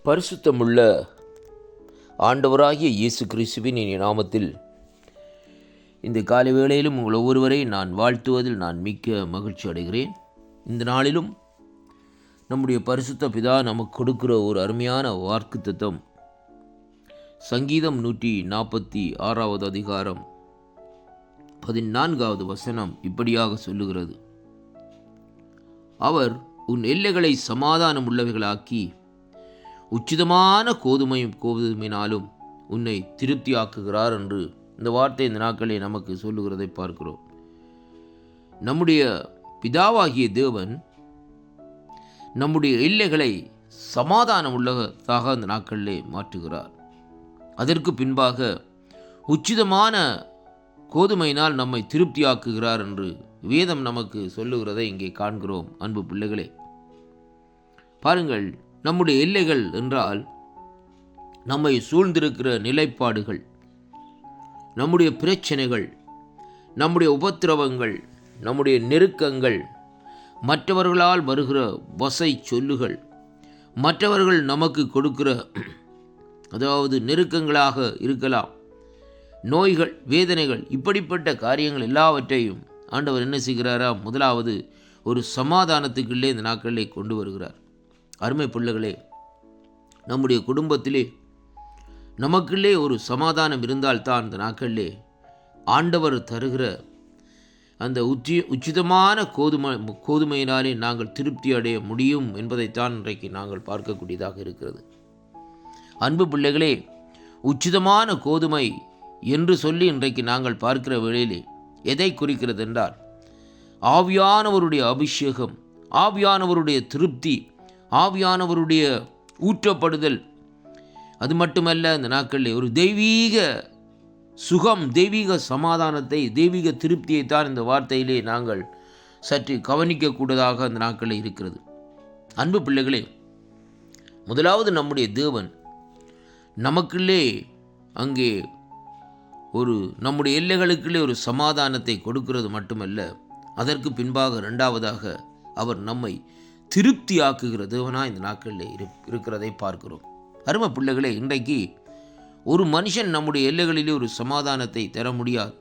பரிசுத்தமுள்ள ஆண்டவராகிய இயேசு கிறிஸ்துவின் இனிய நாமத்தில் இந்த காலை வேளையிலும் உங்கள் ஒவ்வொருவரையும் நான் வாழ்த்துவதில் நான் மிக்க மகிழ்ச்சி அடைகிறேன். இந்த நாளிலும் நம்முடைய பரிசுத்த பிதா நமக்கு கொடுக்கிற ஒரு அருமையான வாக்குத்தத்தம் சங்கீதம் 146 அதிகாரம் 14வது வசனம் இப்படியாக சொல்லுகிறது: அவர் உன் எல்லைகளை சமாதானம் உள்ளவைகளாக்கி உச்சிதமான கோதுமையினாலும் உன்னை திருப்தியாக்குகிறார் என்று இந்த வார்த்தை இந்த நாட்களே நமக்கு சொல்லுகிறதை பார்க்கிறோம். நம்முடைய பிதாவாகிய தேவன் நம்முடைய எல்லைகளை சமாதானம் உள்ளதாக இந்த நாட்களிலே மாற்றுகிறார். அதற்கு பின்பாக உச்சிதமான கோதுமையினால் நம்மை திருப்தியாக்குகிறார் என்று வேதம் நமக்கு சொல்லுகிறதை இங்கே காண்கிறோம். அன்பு பிள்ளைகளே, பாருங்கள், நம்முடைய எல்லைகள் என்றால் நம்மை சூழ்ந்திருக்கிற நிலைப்பாடுகள், நம்முடைய பிரச்சனைகள், நம்முடைய உபத்திரவங்கள், நம்முடைய நெருக்கங்கள், மற்றவர்களால் வருகிற வசை சொல்லுகள், மற்றவர்கள் நமக்கு கொடுக்கிற அதாவது நெருக்கங்களாக இருக்கலாம், நோய்கள், வேதனைகள், இப்படிப்பட்ட காரியங்கள் எல்லாவற்றையும் ஆண்டவர் என்ன செய்கிறாரா? முதலாவது ஒரு சமாதானத்துக்குள்ளே இந்த நாட்களிலே கொண்டு வருகிறார். அருமை பிள்ளைகளே, நம்முடைய குடும்பத்திலே நமக்குள்ளே ஒரு சமாதானம் இருந்தால்தான் இந்த நாட்களிலே ஆண்டவர் தருகிற அந்த உச்சிதமான கோதுமையினாலே நாங்கள் திருப்தி அடைய முடியும் என்பதைத்தான் இன்றைக்கு நாங்கள் பார்க்கக்கூடியதாக இருக்கிறது. அன்பு பிள்ளைகளே, உச்சிதமான கோதுமை என்று சொல்லி இன்றைக்கு நாங்கள் பார்க்கிற வேளையிலே எதை குறிக்கிறது என்றால் ஆவியானவருடைய அபிஷேகம், ஆவியானவருடைய திருப்தி, ஆவியானவருடைய ஊற்றப்படுதல். அது மட்டுமல்ல, இந்த நாட்களில் ஒரு தெய்வீக சுகம், தெய்வீக சமாதானத்தை, தெய்வீக திருப்தியை தான் இந்த வார்த்தையிலே நாங்கள் சற்று கவனிக்கக்கூடதாக இந்த நாட்களில் இருக்கிறது. அன்பு பிள்ளைகளே, முதலாவது நம்முடைய தேவன் நமக்குள்ளே அங்கே நம்முடைய எல்லைகளுக்குள்ளே ஒரு சமாதானத்தை கொடுக்கிறது மட்டுமல்ல, அதற்கு பின்பாக இரண்டாவதாக அவர் நம்மை திருப்தியாக்குகிற தேவனாக இந்த நாட்களில் இருக்கிறதை பார்க்கிறோம். அருமை பிள்ளைகளே, இன்றைக்கு ஒரு மனுஷன் நம்முடைய எல்லைகளிலே ஒரு சமாதானத்தை தர முடியாது.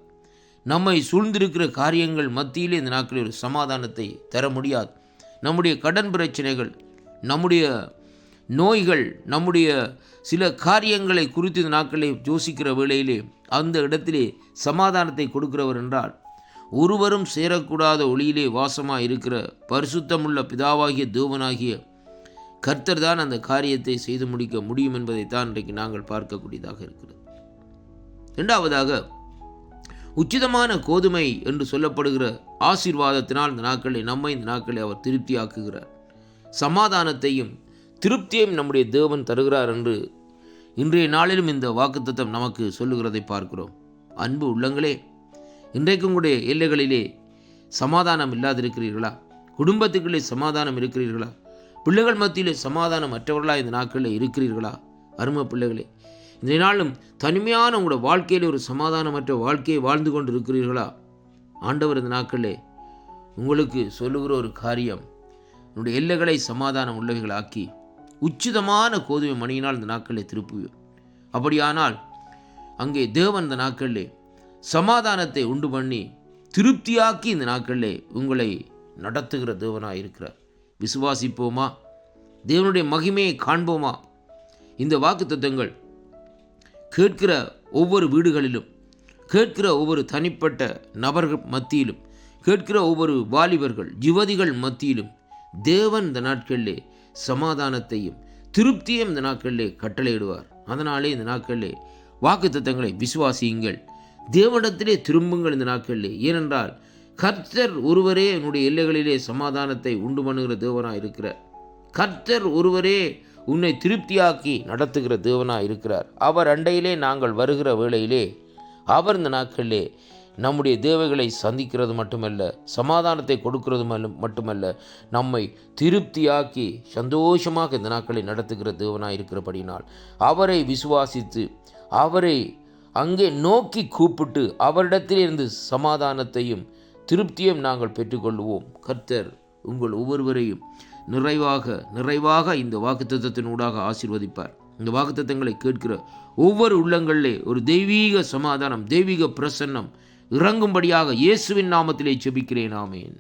நம்மை சூழ்ந்திருக்கிற காரியங்கள் மத்தியிலே இந்த நாட்களில் ஒரு சமாதானத்தை தர முடியாது. நம்முடைய கடன் பிரச்சனைகள், நம்முடைய நோய்கள், நம்முடைய சில காரியங்களை குறித்து இந்த நாட்களை யோசிக்கிற வேளையிலே அந்த இடத்திலே சமாதானத்தை கொடுக்கிறவர் என்றால் ஒருவரும் சேரக்கூடாத ஒளியிலே வாசமாக இருக்கிற பரிசுத்தமுள்ள பிதாவாகிய தேவனாகிய கர்த்தர் தான் அந்த காரியத்தை செய்து முடிக்க முடியும் என்பதைத்தான் இன்றைக்கு நாங்கள் பார்க்கக்கூடியதாக இருக்கிறது. இரண்டாவதாக, உச்சிதமான கோதுமை என்று சொல்லப்படுகிற ஆசீர்வாதத்தினால் இந்த நாட்களை அவர் திருப்தியாக்குகிறார். சமாதானத்தையும் திருப்தியையும் நம்முடைய தேவன் தருகிறார் என்று இன்றைய நாளிலும் இந்த வாக்குத்தத்தம் நமக்கு சொல்லுகிறதை பார்க்கிறோம். அன்பு உள்ளங்களே, இன்றைக்கு உங்களுடைய எல்லைகளிலே சமாதானம் இல்லாதிருக்கிறீர்களா? குடும்பத்துக்குள்ளே சமாதானம் இருக்கிறீர்களா? பிள்ளைகள் மத்தியிலே சமாதானம் மற்றவர்களாக இந்த நாட்களில் இருக்கிறீர்களா? அருமை பிள்ளைகளே, இந்த நாளும் தனிமையான உங்களுடைய வாழ்க்கையிலே ஒரு சமாதானமற்ற வாழ்க்கையை வாழ்ந்து கொண்டு இருக்கிறீர்களா? ஆண்டவர் இந்த நாட்களிலே உங்களுக்கு சொல்லுகிற ஒரு காரியம், உங்களுடைய எல்லைகளை சமாதானம் உள்ளவைகளாக்கி உச்சிதமான கோதுமை மணியினால் இந்த நாட்களிலே திருப்புவேன். அப்படியானால் அங்கே தேவன் இந்த நாட்களிலே சமாதானத்தை உண்டு பண்ணி திருப்தியாக்கி இந்த நாட்களிலே உங்களை நடத்துகிற தேவனாக இருக்கிறார். விசுவாசிப்போமா? தேவனுடைய மகிமையை காண்போமா? இந்த வாக்குத்தத்தங்கள் கேட்கிற ஒவ்வொரு வீடுகளிலும், கேட்கிற ஒவ்வொரு தனிப்பட்ட நபர்கள் மத்தியிலும், கேட்கிற ஒவ்வொரு வாலிபர்கள், யுவதிகள் மத்தியிலும் தேவன் இந்த நாட்களிலே சமாதானத்தையும் திருப்தியையும் இந்த நாட்களிலே கட்டளையிடுவார். அதனாலே இந்த நாட்களிலே வாக்குத்தத்தங்களை விசுவாசியுங்கள், தேவனிடத்திலே திரும்புங்கள் இந்த நாட்களிலே. ஏனென்றால் கர்த்தர் ஒருவரே என்னுடைய எல்லைகளிலே சமாதானத்தை உண்டு பண்ணுகிற தேவனாக இருக்கிறார். கர்த்தர் ஒருவரே உன்னை திருப்தியாக்கி நடத்துகிற தேவனாக இருக்கிறார். அவர் அண்டையிலே நாங்கள் வருகிற வேளையிலே அவர் இந்த நாட்களிலே நம்முடைய தேவைகளை சந்திக்கிறது மட்டுமல்ல, சமாதானத்தை கொடுக்கிறது மட்டுமல்ல, நம்மை திருப்தியாக்கி சந்தோஷமாக இந்த நாட்களை நடத்துகிற தேவனாக இருக்கிறபடினால் அவரை விசுவாசித்து அவரை அங்கே நோக்கி கூப்பிட்டு அவரிடத்திலிருந்து சமாதானத்தையும் திருப்தியும் நாங்கள் பெற்றுக்கொள்வோம். கர்த்தர் உங்கள் ஒவ்வொருவரையும் நிறைவாக இந்த வாக்குத்தத்தத்தினூடாக ஆசீர்வதிப்பார். இந்த வாக்குத்தத்தங்களை கேட்கிற ஒவ்வொரு உள்ளங்களிலே ஒரு தெய்வீக சமாதானம், தெய்வீக பிரசன்னம் இறங்கும்படியாக இயேசுவின் நாமத்திலே ஜெபிக்கிறேன். ஆமென்.